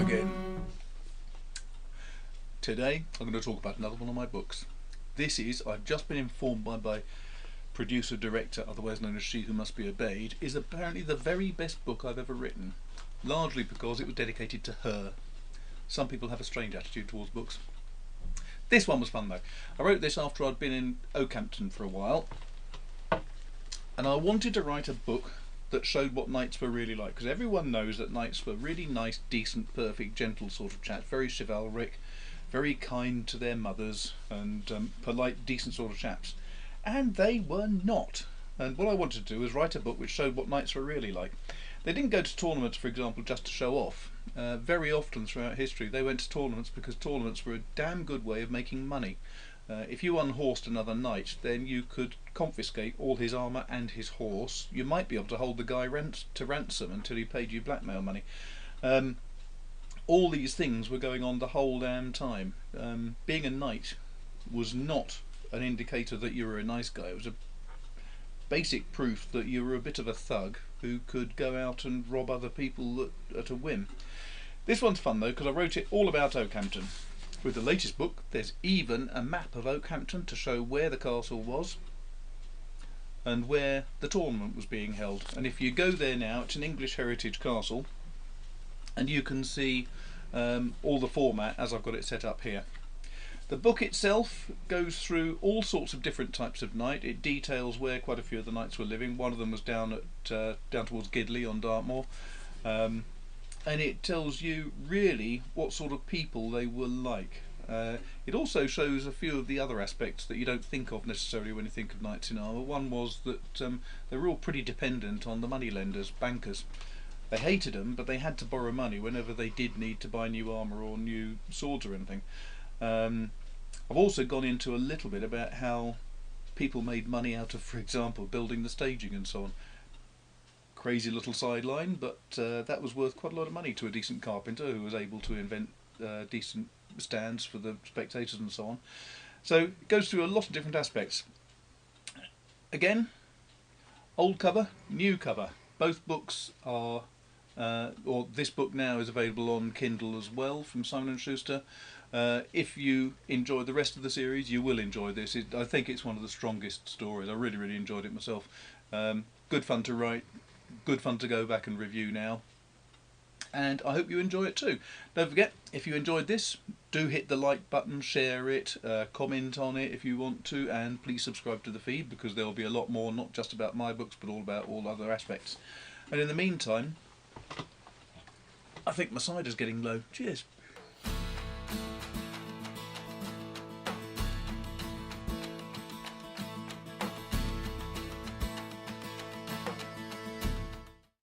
again. Today I'm going to talk about another one of my books. I've just been informed by my producer-director, otherwise known as She Who Must Be Obeyed, is apparently the very best book I've ever written, largely because it was dedicated to her. Some people have a strange attitude towards books. This one was fun though. I wrote this after I'd been in Okehampton for a while, and I wanted to write a book that showed what knights were really like, because everyone knows that knights were really nice, decent, perfect, gentle sort of chaps, very chivalric, very kind to their mothers, and polite, decent sort of chaps. And they were not. And what I wanted to do was write a book which showed what knights were really like. They didn't go to tournaments, for example, just to show off. Very often throughout history they went to tournaments because tournaments were a damn good way of making money. If you unhorsed another knight, then you could confiscate all his armour and his horse. You might be able to hold the guy to ransom until he paid you blackmail money. All these things were going on the whole damn time. Being a knight was not an indicator that you were a nice guy. It was a basic proof that you were a bit of a thug who could go out and rob other people at a whim. This one's fun though, because I wrote it all about Okehampton. With the latest book, there's even a map of Okehampton to show where the castle was and where the tournament was being held. And if you go there now, it's an English heritage castle, and you can see all the format as I've got it set up here. The book itself goes through all sorts of different types of knight. It details where quite a few of the knights were living. One of them was down towards Gidley on Dartmoor. And it tells you really what sort of people they were like. It also shows a few of the other aspects that you don't think of necessarily when you think of knights in armour. One was that they were all pretty dependent on the moneylenders, bankers. They hated them, but they had to borrow money whenever they did need to buy new armour or new swords or anything. I've also gone into a little bit about how people made money out of, for example, building the staging and so on. Crazy little sideline, but that was worth quite a lot of money to a decent carpenter who was able to invent decent stands for the spectators and so on. So it goes through a lot of different aspects. Again, old cover, new cover. Both books are, or this book now is available on Kindle as well from Simon & Schuster. If you enjoy the rest of the series, you will enjoy this. I think it's one of the strongest stories. I really enjoyed it myself. Good fun to write. Good fun to go back and review now, and I hope you enjoy it too. Don't forget, if you enjoyed this, do hit the like button, share it, comment on it if you want to, and please subscribe to the feed, because there will be a lot more, not just about my books but all about all other aspects. And in the meantime, I think my cider's getting low. Cheers.